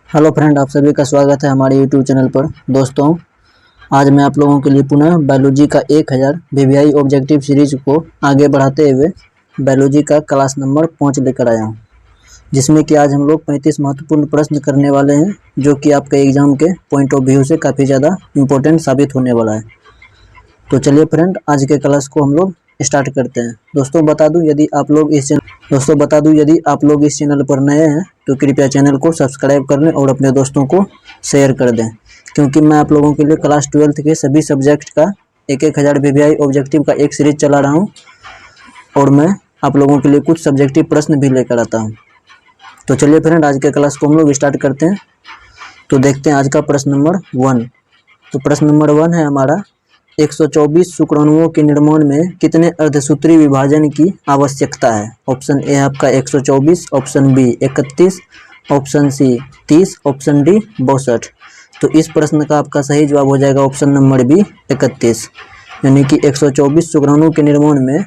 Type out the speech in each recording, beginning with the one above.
Hello friend, आप सभी का स्वागत है हमारे यूट्यूब चैनल पर। दोस्तों, आज मैं आप लोगों के लिए पुनः बायोलॉजी का 1000 वीवीआई ऑब्जेक्टिव सीरीज को आगे बढ़ाते हुए बायोलॉजी का क्लास नंबर 5 लेकर आया हूं, जिसमें कि आज हम लोग 35 महत्वपूर्ण प्रश्न करने वाले हैं, जो कि आपके एग्जाम के पॉइंट ऑफ व्यू से काफ़ी ज़्यादा इम्पोर्टेंट साबित होने वाला है। तो चलिए फ्रेंड, आज के क्लास को हम लोग स्टार्ट करते हैं। दोस्तों बता दूं, यदि आप लोग इस चैनल पर नए हैं तो कृपया चैनल को सब्सक्राइब कर लें और अपने दोस्तों को शेयर कर दें, क्योंकि मैं आप लोगों के लिए क्लास 12th के सभी सब्जेक्ट का 1000 वीवीआई ऑब्जेक्टिव का एक सीरीज चला रहा हूं और मैं आप लोगों के लिए कुछ सब्जेक्टिव प्रश्न भी लेकर आता हूं। तो चलिए फ्रेंड, आज के क्लास को हम लोग स्टार्ट करते हैं। तो देखते हैं आज का प्रश्न नंबर 1। तो प्रश्न नंबर 1 है हमारा, 124 शुक्राणुओं के निर्माण में कितने अर्धसूत्री विभाजन की आवश्यकता है? ऑप्शन ए आपका 124, option B 31, option C 30, option D 62। तो इस प्रश्न का आपका सही जवाब हो जाएगा ऑप्शन नंबर बी 31, यानी कि 124 शुक्राणुओं के निर्माण में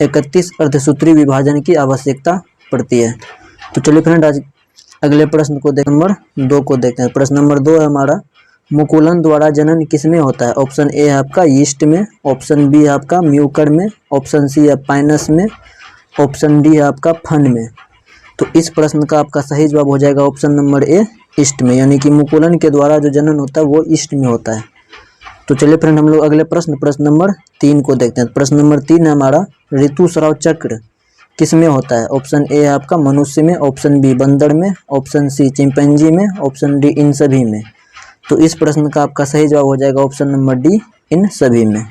31 अर्धसूत्री विभाजन की आवश्यकता पड़ती है। तो चलिए फ्रेंड, आज अगले प्रश्न को नंबर 2 को देखते हैं। प्रश्न नंबर 2 है हमारा, मुकुलन द्वारा जनन किसमें होता है? ऑप्शन ए है आपका यीस्ट में, ऑप्शन बी है आपका म्यूकर में, ऑप्शन सी है पाइनस में, ऑप्शन डी है आपका फन में। तो इस प्रश्न का आपका सही जवाब हो जाएगा ऑप्शन नंबर ए ईस्ट में, यानी कि मुकुलन के द्वारा जो जनन होता है वो ईस्ट में होता है। तो चलिए फ्रेंड, हम लोग अगले प्रश्न नंबर 3 को देखते हैं। प्रश्न नंबर 3 है हमारा, ऋतुस्राव चक्र किसमें होता है? ऑप्शन ए है आपका मनुष्य में, ऑप्शन बी बंदर में, ऑप्शन सी चिंपैंजी में, ऑप्शन डी इन सभी में। तो इस प्रश्न का आपका सही जवाब हो जाएगा ऑप्शन नंबर डी इन सभी में,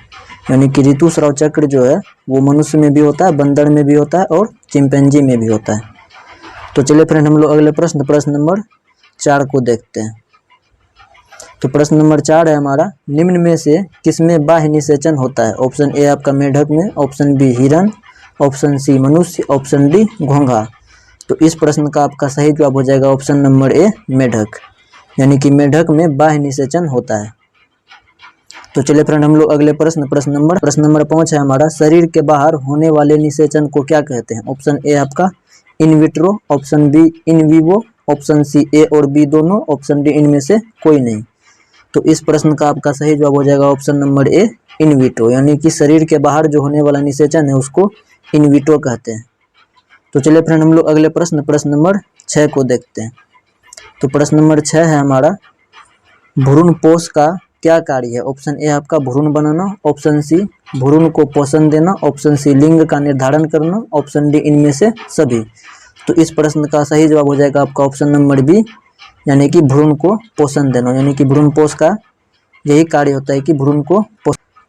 यानी कि ऋतुस्राव चक्र जो है वो मनुष्य में भी होता है, बंदर में भी होता है और चिंपैंजी में भी होता है। तो चलिए फ्रेंड, हम लोग अगले प्रश्न नंबर 4 को देखते हैं। तो प्रश्न नंबर 4 है हमारा, निम्न में से किसमें बाह्य निषेचन होता है? ऑप्शन ए आपका मेढक में, ऑप्शन बी हिरन, ऑप्शन सी मनुष्य, ऑप्शन डी घोंघा। तो इस प्रश्न का आपका सही जवाब हो जाएगा ऑप्शन नंबर ए मेढक, यानी कि मेढक में बाह्य निषेचन होता है। तो चलिए फ्रेंड, हम लोग अगले प्रश्न नंबर 5 है हमारा, शरीर के बाहर होने वाले निषेचन को क्या कहते हैं? ऑप्शन ए आपका in vitro, option B in vivo, option C A और बी दोनों, ऑप्शन डी इनमें से कोई नहीं। तो इस प्रश्न का आपका सही जवाब हो जाएगा option number A in vitro, यानी कि शरीर के बाहर जो होने वाला निषेचन है उसको इन विट्रो कहते हैं। तो चलिए फ्रेंड, हम लोग अगले प्रश्न नंबर 6 को देखते हैं। तो प्रश्न नंबर 6 है हमारा, भ्रूणपोष का क्या कार्य है? ऑप्शन ए आपका भ्रूण बनाना, ऑप्शन सी भ्रूण को पोषण देना, ऑप्शन सी लिंग का निर्धारण करना, ऑप्शन डी इनमें से सभी। तो इस प्रश्न का सही जवाब हो जाएगा आपका ऑप्शन नंबर बी, यानी कि भ्रूण को पोषण देना, यानी कि भ्रूणपोष का यही कार्य होता है कि भ्रूण को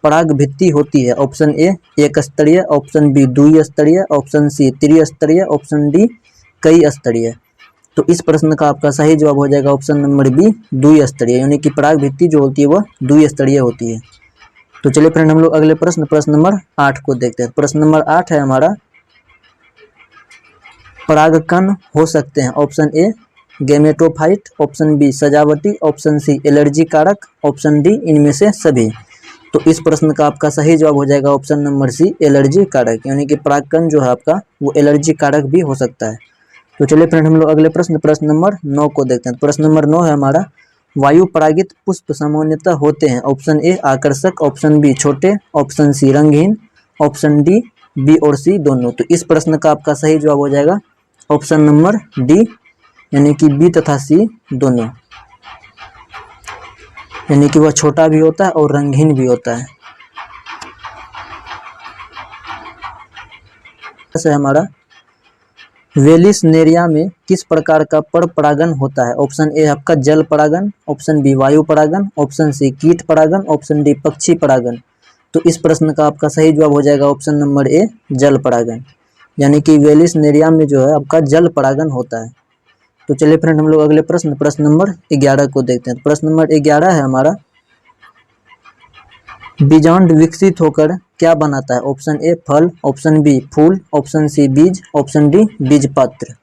पराग भित्ति होती है। ऑप्शन ए एक स्तरीय, ऑप्शन बी द्विस्तरीय, ऑप्शन सी त्रिस्तरीय, ऑप्शन डी कई स्तरीय। तो इस प्रश्न का आपका सही जवाब हो जाएगा ऑप्शन नंबर बी द्विस्तरीय, यानी कि पराग भित्ति जो होती है वह द्विस्तरीय होती है। तो चलिए फ्रेंड, हम लोग अगले प्रश्न नंबर 8 को देखते हैं। प्रश्न नंबर 8 है हमारा, परागकण हो सकते हैं? Option A gametophyte, option B सजावटी, ऑप्शन सी एलर्जी कारक, ऑप्शन डी इनमें से सभी। तो इस प्रश्न का आपका सही जवाब हो जाएगा ऑप्शन नंबर सी एलर्जी कारक, यानी कि परागकण जो है आपका वो एलर्जी कारक भी हो सकता है। तो चलिए फ्रेंड, हम लोग अगले प्रश्न नंबर 9 को देखते हैं। प्रश्न नंबर 9 है हमारा, वायु परागित पुष्प सामान्यतः होते हैं? ऑप्शन ए आकर्षक, ऑप्शन बी छोटे, ऑप्शन सी रंगहीन, ऑप्शन डी बी और सी दोनों। तो इस प्रश्न का आपका सही जवाब हो जाएगा ऑप्शन नंबर डी, यानी कि बी तथा सी दोनों, यानी कि वह छोटा भी होता है और रंगहीन भी होता है। ऐसा है हमारा, वेलिसनेरिया में किस प्रकार का पर परागन होता है? ऑप्शन ए आपका जल परागन, ऑप्शन बी वायु परागन, ऑप्शन सी कीट परागन, ऑप्शन डी पक्षी परागन। तो इस प्रश्न का आपका सही जवाब हो जाएगा ऑप्शन नंबर ए जल परागन, यानी कि वेलिसनेरिया में जो है आपका जल परागन होता है। तो चलिए फ्रेंड, हम लोग अगले प्रश्न नंबर 11 को देखते हैं। प्रश्न नंबर 11 है हमारा, बीजांड विकसित होकर क्या बनाता है? ऑप्शन ए फल, option B full, option C बीज, ऑप्शन डी बीजपत्र।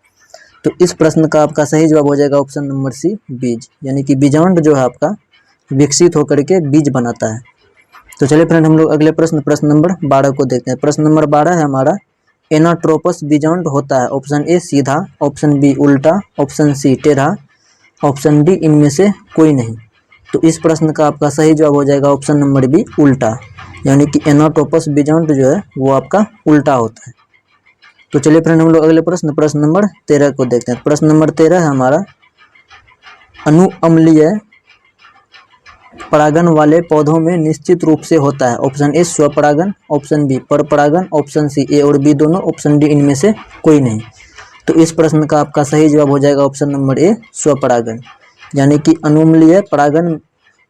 तो इस प्रश्न का आपका सही जवाब हो जाएगा ऑप्शन नंबर सी बीज, यानी कि बीजांड जो है आपका विकसित होकर के बीज बनाता है। तो चलिए फ्रेंड, हम लोग अगले प्रश्न नंबर 12 को देखते हैं। प्रश्न नंबर 12 है हमारा, एनाट्रोपस बीजांड होता है? ऑप्शन ए सीधा, ऑप्शन बी उल्टा, ऑप्शन सी टेढ़ा, ऑप्शन डी इनमें से कोई नहीं। तो इस प्रश्न का आपका सही जवाब हो जाएगा ऑप्शन नंबर बी उल्टा, यानी कि एनाटोपस बीजांड जो है वो आपका उल्टा होता है। तो चलिए फ्रेंड हम लोग अगले प्रश्न नंबर 13 को देखते हैं। प्रश्न नंबर 13 है हमारा, अनुअम्लीय परागन वाले पौधों में निश्चित रूप से होता है। ऑप्शन ए स्वपरागन, ऑप्शन बी परपरागन, ऑप्शन सी ए और बी दोनों, ऑप्शन डी इनमें से कोई नहीं। तो इस प्रश्न का आपका सही जवाब हो जाएगा ऑप्शन नंबर ए स्वपरागन, यानी कि अनुअम्लीय परागन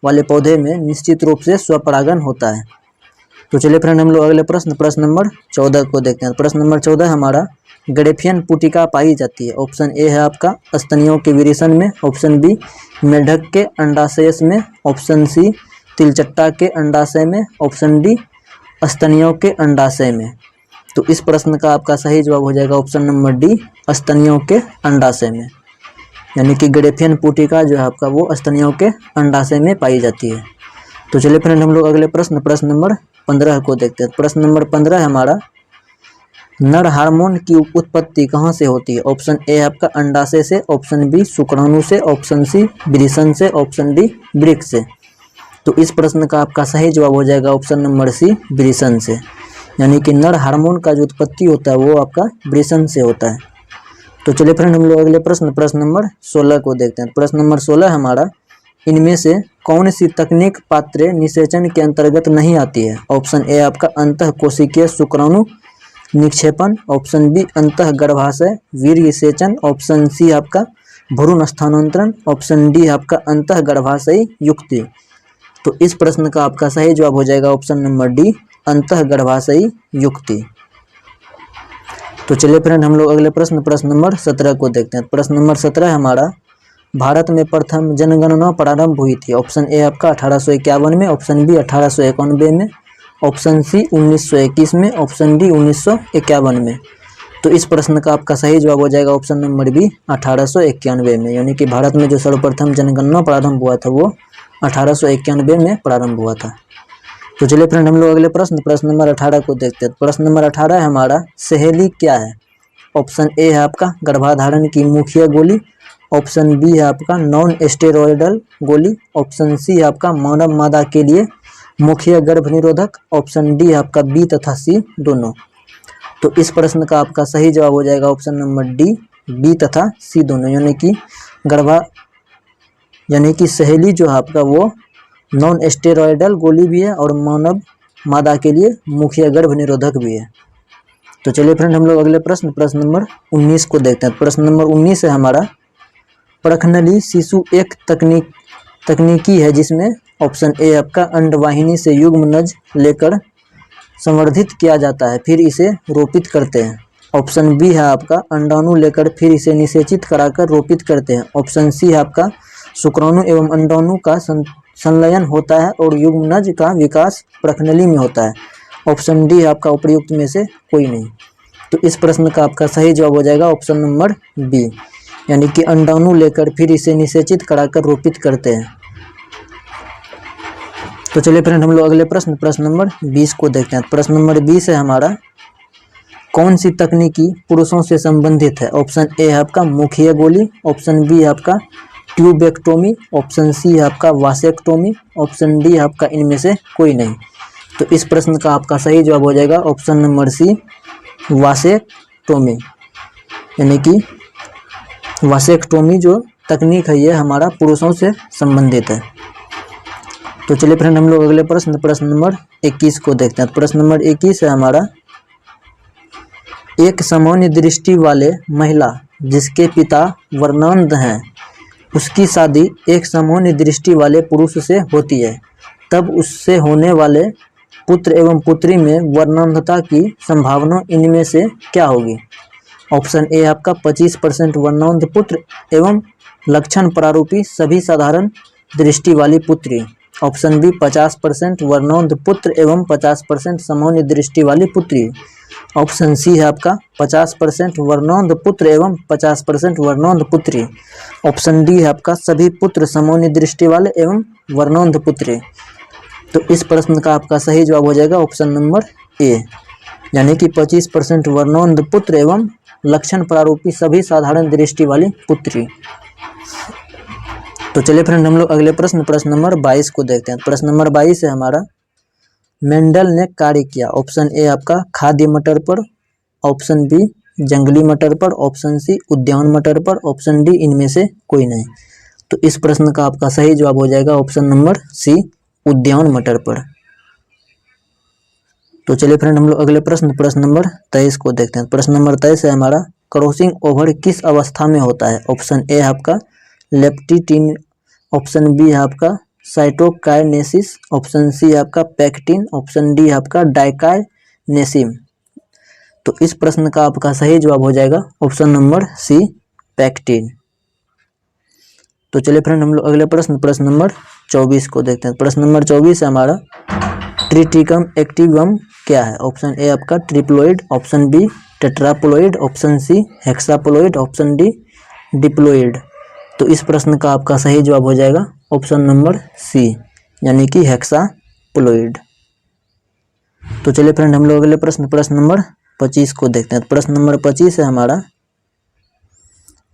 वाले पौधे में निश्चित रूप से स्वपरागन होता है। तो चलिए फ्रेंड हम लोग अगले प्रश्न नंबर 14 को देखते हैं। प्रश्न नंबर 14 हमारा, ग्रेफियन पुटिका पाई जाती है। ऑप्शन ए है आपका स्तनियों के विरेचन में, ऑप्शन बी मेढक के अंडाशय में, ऑप्शन सी तिलचट्टा के अंडाशय में, ऑप्शन डी स्तनियों के अंडाशय में। तो इस प्रश्न का आपका सही जवाब हो जाएगा ऑप्शन नंबर डी स्तनियों के अंडाशय में, यानी कि ग्रेफियन पुटिका जो है आपका वो स्तनियों के अंडाशय में पाई जाती है। तो चलिए फ्रेंड हम लोग अगले प्रश्न नंबर 15 को देखते हैं। प्रश्न नंबर 15 हमारा, नर हार्मोन की उत्पत्ति कहाँ से होती है। ऑप्शन ए आपका अंडाशय से, ऑप्शन बी शुक्राणु से, ऑप्शन सी वृषण से, ऑप्शन डी वृक्क से। तो इस प्रश्न का आपका सही जवाब हो जाएगा ऑप्शन नंबर सी वृषण से, यानी कि नर हार्मोन का जो उत्पत्ति होता है वो आपका वृषण से होता है। तो चलिए फ्रेंड हम लोग अगले प्रश्न नंबर 16 को देखते हैं। प्रश्न नंबर 16 हमारा, इनमें से कौन सी तकनीक पात्र निषेचन के अंतर्गत नहीं आती है। ऑप्शन ए आपका अंतः कोशिकीय शुक्राणु निक्षेपण, ऑप्शन बी अंतः गर्भाशय वीर्य सेचन, ऑप्शन सी आपका भ्रूण स्थानांतरण, ऑप्शन डी आपका अंतः गर्भाशयी युक्ति। तो इस प्रश्न का आपका सही जवाब हो जाएगा ऑप्शन नंबर डी अंतः गर्भाशयी युक्ति। तो चलिए फ्रेंड हम लोग अगले प्रश्न नंबर 17 को देखते हैं। प्रश्न नंबर 17 हमारा, भारत में प्रथम जनगणना प्रारंभ हुई थी। ऑप्शन ए आपका 1851 में, ऑप्शन बी 1891 में, ऑप्शन सी 1921 में, ऑप्शन डी 1951 में। तो इस प्रश्न का आपका सही जवाब हो जाएगा ऑप्शन नंबर बी 1891 में, यानी कि भारत में जो सर्वप्रथम जनगणना प्रारंभ हुआ था वो 1891 में प्रारंभ हुआ था। तो चलिए फ्रेंड हम लोग अगले प्रश्न नंबर 18 को देखते हैं। प्रश्न नंबर 18 है हमारा, सहेली क्या है। ऑप्शन ए है आपका गर्भाधारण की मुख्य गोली, ऑप्शन बी है आपका नॉन स्टेरॉयडल गोली, ऑप्शन सी है आपका मानव मादा के लिए मुख्य गर्भ निरोधक, ऑप्शन डी आपका बी तथा सी दोनों। तो इस प्रश्न का आपका सही जवाब हो जाएगा ऑप्शन नंबर डी बी तथा सी दोनों, यानी कि सहेली जो है आपका वो नॉन स्टेरॉयडल गोली भी है और मानव मादा के लिए मुख्य गर्भ निरोधक भी है। तो चलिए फ्रेंड हम लोग अगले प्रश्न नंबर 19 को देखते हैं। प्रश्न नंबर 19 है हमारा, प्रखनली शिशु एक तकनीकी है जिसमें ऑप्शन ए आपका अंडवाहिनी से युग्मनज लेकर संवर्धित किया जाता है, फिर इसे रोपित करते हैं, ऑप्शन बी है आपका अंडाणु लेकर फिर इसे निषेचित कराकर रोपित करते हैं, ऑप्शन सी है आपका शुक्राणु एवं अंडाणु का संलयन होता है और युग्मनज का विकास प्रखनली में होता है, ऑप्शन डी आपका उपयुक्त में से कोई नहीं। तो इस प्रश्न का आपका सही जवाब हो जाएगा ऑप्शन नंबर बी, यानी कि अंडाणु लेकर फिर इसे निषेचित कराकर रोपित करते हैं। तो चलिए फ्रेंड हम लोग अगले प्रश्न नंबर 20 को देखते हैं। प्रश्न नंबर 20 है हमारा, कौन सी तकनीकी पुरुषों से संबंधित है। ऑप्शन ए है आपका मुखीय गोली, ऑप्शन बी है आपका ट्यूबेक्टोमी, ऑप्शन सी है आपका वासेक्टोमी, ऑप्शन डी है आपका इनमें से कोई नहीं। तो इस प्रश्न का आपका सही जवाब हो जाएगा ऑप्शन नंबर सी वासेक्टोमी, यानी कि वासेक्टोमी जो तकनीक है ये हमारा पुरुषों से संबंधित है। तो चलिए फ्रेंड हम लोग अगले प्रश्न नंबर 21 को देखते हैं। प्रश्न नंबर 21 है हमारा, एक सामान्य दृष्टि वाले महिला जिसके पिता वर्णांध हैं उसकी शादी एक सामान्य दृष्टि वाले पुरुष से होती है, तब उससे होने वाले पुत्र एवं पुत्री में वर्णांधता की संभावना इनमें से क्या होगी। ऑप्शन ए आपका 25% वर्णांध पुत्र एवं लक्षण प्रारूपी सभी साधारण दृष्टि वाली पुत्री, ऑप्शन बी 50% वर्णांध पुत्र एवं 50% सामान्य दृष्टि वाली पुत्री, ऑप्शन सी है आपका 50% वर्णांध पुत्र एवं 50% वर्णांध पुत्री, ऑप्शन डी है आपका सभी पुत्र सामान्य दृष्टि वाले एवं वर्णांध पुत्री। तो इस प्रश्न का आपका सही जवाब हो जाएगा ऑप्शन नंबर ए, यानी कि 25% वर्णांध पुत्र एवं लक्षण प्रारूपी सभी साधारण दृष्टि वाली पुत्री। तो चलिए फ्रेंड हम लोग अगले प्रश्न नंबर 22 को देखते हैं। प्रश्न नंबर 22 है हमारा, मेंडल ने कार्य किया। ऑप्शन ए आपका खाद्य मटर पर, ऑप्शन बी जंगली मटर पर, ऑप्शन सी उद्यान मटर पर, ऑप्शन डी इनमें से कोई नहीं। तो इस प्रश्न का आपका सही जवाब हो जाएगा ऑप्शन नंबर सी उद्यान मटर पर। तो चलिए फ्रेंड हम लोग अगले प्रश्न नंबर 23 को देखते हैं। प्रश्न नंबर 23 है हमारा, क्रॉसिंग ओवर किस अवस्था में होता है। ऑप्शन ए आपका लेप्टिटिन, ऑप्शन बी है आपका साइटोकाइनेसिस, ऑप्शन सी आपका पैक्टिन, ऑप्शन डी आपका डाइकाइनेसिस। तो इस प्रश्न का आपका सही जवाब हो जाएगा ऑप्शन नंबर सी पैक्टिन। तो चलिए फ्रेंड हम लोग अगले प्रश्न नंबर 24 को देखते हैं। प्रश्न नंबर 24 है हमारा, ट्रिटिकम एक्टिवम क्या है। ऑप्शन ए आपका triploid, option B tetraploid, option C hexaploid, option D diploid. तो इस प्रश्न का आपका सही जवाब हो जाएगा ऑप्शन नंबर सी यानी कि हेक्साप्लोइड। तो चलिए फ्रेंड हम लोग अगले प्रश्न नंबर 25 को देखते हैं। प्रश्न नंबर 25 है हमारा,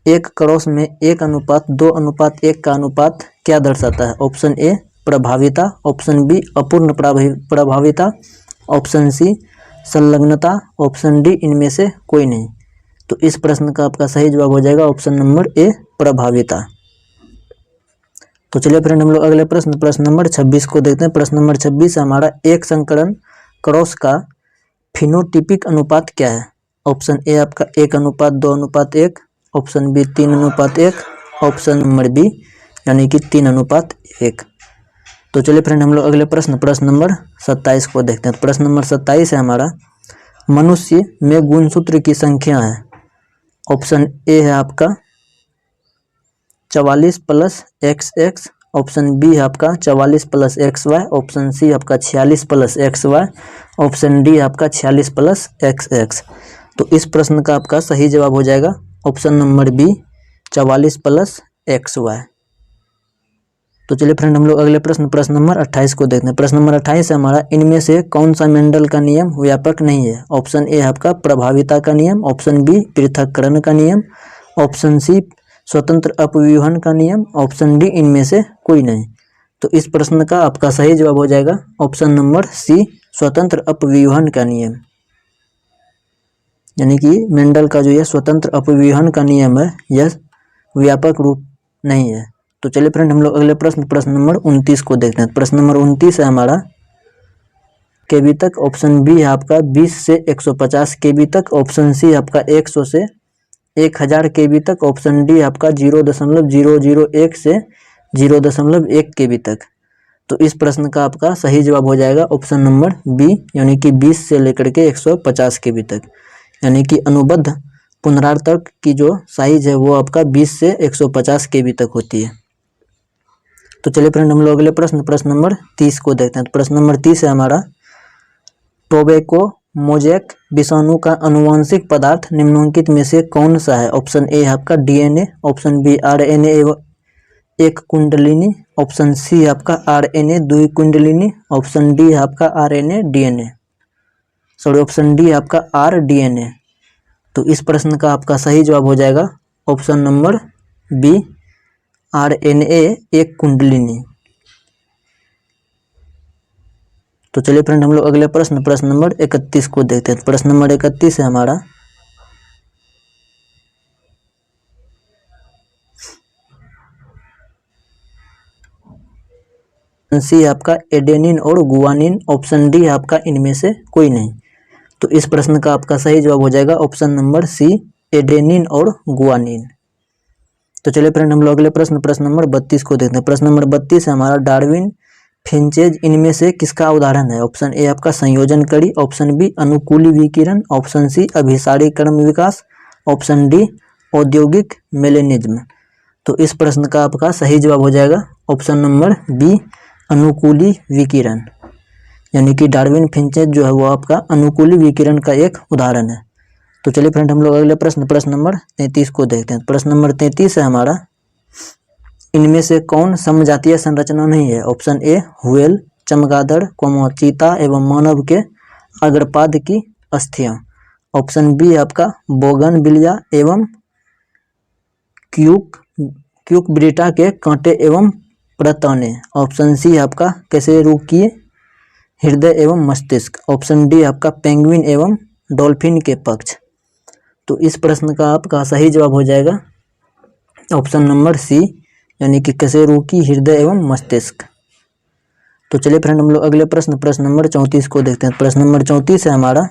एक क्रॉस में 1:2:1 का अनुपात क्या दर्शाता है। ऑप्शन ए प्रभाविता, ऑप्शन बी अपूर्ण प्रभाविता, ऑप्शन सी संलग्नता, ऑप्शन डी इनमें से कोई नहीं। तो इस प्रश्न का आपका सही जवाब हो जाएगा ऑप्शन नंबर ए प्रभाविता। तो चलिए फ्रेंड हम लोग अगले प्रश्न नंबर 26 को देखते हैं। प्रश्न नंबर 26 है हमारा, एक संकरण क्रॉस का फिनोटिपिक अनुपात क्या है। ऑप्शन ए आपका 1:2:1, option B 3:1, option number B यानी कि 3:1। तो चलिए फ्रेंड हम लोग अगले प्रश्न नंबर 27 को देखते हैं। प्रश्न नंबर 27 है हमारा, मनुष्य में गुणसूत्र की संख्या है। ऑप्शन ए है आपका 44 + XX, ऑप्शन बी है आपका 44 + XY, ऑप्शन सी आपका 46 + XY, ऑप्शन डी आपका 46 + XX। तो इस प्रश्न का आपका सही जवाब हो जाएगा ऑप्शन नंबर बी 44 + XY। तो चलिए फ्रेंड हम लोग अगले प्रश्न नंबर 28 को देखते हैं। प्रश्न नंबर 28 है हमारा, इनमें से कौन सा मेंडल का नियम व्यापक नहीं है। ऑप्शन ए आपका प्रभाविता का नियम, ऑप्शन बी पृथक्करण का नियम, ऑप्शन सी स्वतंत्र अपव्यूहन का नियम, ऑप्शन डी इनमें से कोई नहीं। तो इस प्रश्न का आपका सही जवाब हो जाएगा ऑप्शन नंबर सी स्वतंत्र अपव्यूहन का नियम, यानी कि मेंडल का जो यह स्वतंत्र अपव्यूहन का नियम है यह व्यापक रूप नहीं है। तो चलिए फ्रेंड हम लोग अगले प्रश्न नंबर 29 को देखते हैं। प्रश्न नंबर 29 है हमारा, केबी तक, ऑप्शन बी है आपका 20 से 150 केबी तक, ऑप्शन सी आपका 100 से 1000 केबी तक, ऑप्शन डी आपका 0.001 से 0.1 केबी तक। तो इस प्रश्न का आपका सही जवाब हो जाएगा ऑप्शन नंबर बी यानी कि 20 से लेकर के 150 केबी तक, यानी कि अनुबद्ध पुनरावर्तक की जो साइज है वो आपका 20 से 150 केबी तक होती है। तो चलिए फ्रेंड हम लोग अगले प्रश्न नंबर 30 को देखते हैं। प्रश्न नंबर 30 है हमारा, टोबैको मोजैक विषाणु का अनुवांशिक पदार्थ निम्नलिखित में से कौन सा है। ऑप्शन ए आपका DNA, ऑप्शन बी RNA एक कुंडलिनी, ऑप्शन सी आपका RNA 2 कुंडलिनी, ऑप्शन डी आपका RNA DNA, ऑप्शन डी आपका rDNA। तो इस प्रश्न का आपका सही जवाब हो जाएगा ऑप्शन नंबर बी RNA एक कुंडलिनी। तो चलिए फ्रेंड हम लोग अगले प्रश्न नंबर 31 को देखते हैं। प्रश्न नंबर 31 है हमारा, सी आपका एडेनिन और गुआनिन, ऑप्शन डी आपका इनमें से कोई नहीं। तो इस प्रश्न का आपका सही जवाब हो जाएगा ऑप्शन नंबर सी एडेनिन और गुआनिन। तो चलिए फ्रेंड हम लोग अगले प्रश्न नंबर 32 को देखते हैं। प्रश्न नंबर 32 है हमारा, डार्विन फिंचेज इनमें से किसका उदाहरण है। ऑप्शन ए आपका संयोजन कड़ी, ऑप्शन बी अनुकूली विकिरण, ऑप्शन सी अभिसारी क्रम विकास, ऑप्शन डी औद्योगिक मेलेनिज्म। तो इस प्रश्न का आपका सही जवाब हो जाएगा ऑप्शन नंबर बी अनुकूली विकिरण, यानी कि डार्विन फिंचेज जो है वो आपका अनुकूली विकिरण का एक उदाहरण है। तो चलिए फ्रेंड हम लोग अगले प्रश्न नंबर 33 को देखते हैं। प्रश्न नंबर 33 है हमारा, इनमें से कौन समजातीय संरचना नहीं है। ऑप्शन ए व्हेल, चमगादड़, चीता एवं मानव के अग्रपाद की अस्थियां, ऑप्शन बी आपका बोगनविलिया एवं क्यूकब्रिटा के कांटे एवं प्रतौने। ऑप्शन सी आपका कैसे रोकिए हृदय एवं मस्तिष्क। ऑप्शन डी आपका पेंगुइन एवं डॉल्फिन के पक्ष। तो इस प्रश्न का आपका सही जवाब हो जाएगा ऑप्शन नंबर सी, यानी कि कैसे रोकी हृदय एवं मस्तिष्क। तो चलिए फ्रेंड हम लोग अगले प्रश्न नंबर 34 को देखते हैं। प्रश्न नंबर 34 है हमारा,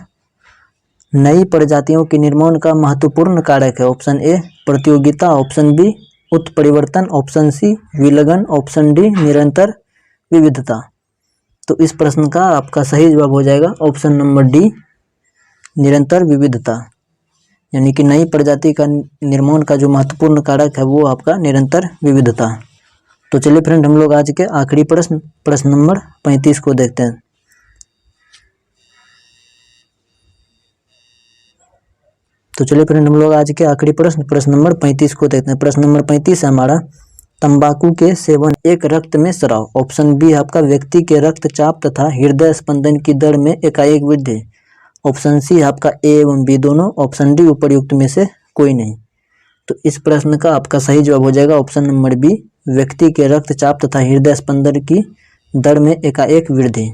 नई प्रजातियों के निर्माण का महत्वपूर्ण कारक है। ऑप्शन ए प्रतियोगिता, ऑप्शन बी उत्परिवर्तन, ऑप्शन सी विलगन, ऑप्शन डी निरंतर विविधता। तो इस प्रश्न का आपका सही जवाब हो जाएगा ऑप्शन नंबर डी निरंतर विविधता, यानी कि नई प्रजाति का निर्माण का जो महत्वपूर्ण कारक है वो आपका निरंतर विविधता। तो चलिए फ्रेंड हम लोग आज के आखिरी प्रश्न नंबर 35 को देखते हैं। तो चलिए फ्रेंड हम लोग आज के आखिरी प्रश्न नंबर 35 को देखते हैं। प्रश्न नंबर 35 है हमारा, तंबाकू के सेवन एक रक्त में स्राव। ऑप्शन बी आपका व्यक्ति के रक्तचाप तथा हृदय स्पंदन की दर में एकाएक वृद्धि। ऑप्शन सी आपका ए एवं बी दोनों, ऑप्शन डी उपर्युक्त में से कोई नहीं। तो इस प्रश्न का आपका सही जवाब हो जाएगा ऑप्शन नंबर बी, व्यक्ति के रक्तचाप तथा हृदय स्पंदन की दर में एकाएक वृद्धि।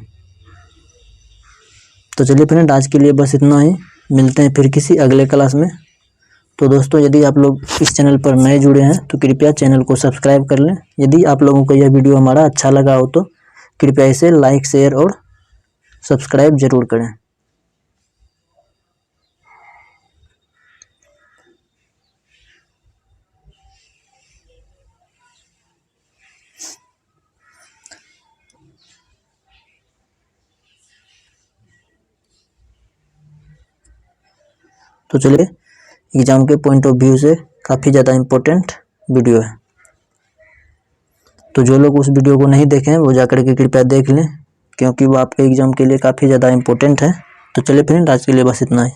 तो चलिए फ्रेंड आज के लिए बस इतना ही, मिलते हैं फिर किसी अगले क्लास में। तो दोस्तों यदि आप लोग इस चैनल पर नए जुड़े हैं तो कृपया चैनल को सब्सक्राइब कर लें। यदि आप लोगों को यह वीडियो हमारा अच्छा लगा हो तो कृपया इसे लाइक, शेयर और सब्सक्राइब जरूर करें। तो चलिए एग्जाम के पॉइंट ऑफ व्यू से काफ़ी ज़्यादा इम्पोर्टेंट वीडियो है, तो जो लोग उस वीडियो को नहीं देखे हैं वो जाकर के कृपया देख लें, क्योंकि वो आपके एग्जाम के लिए काफ़ी ज़्यादा इम्पोर्टेंट है। तो चलिए फ्रेंड आज के लिए बस इतना ही।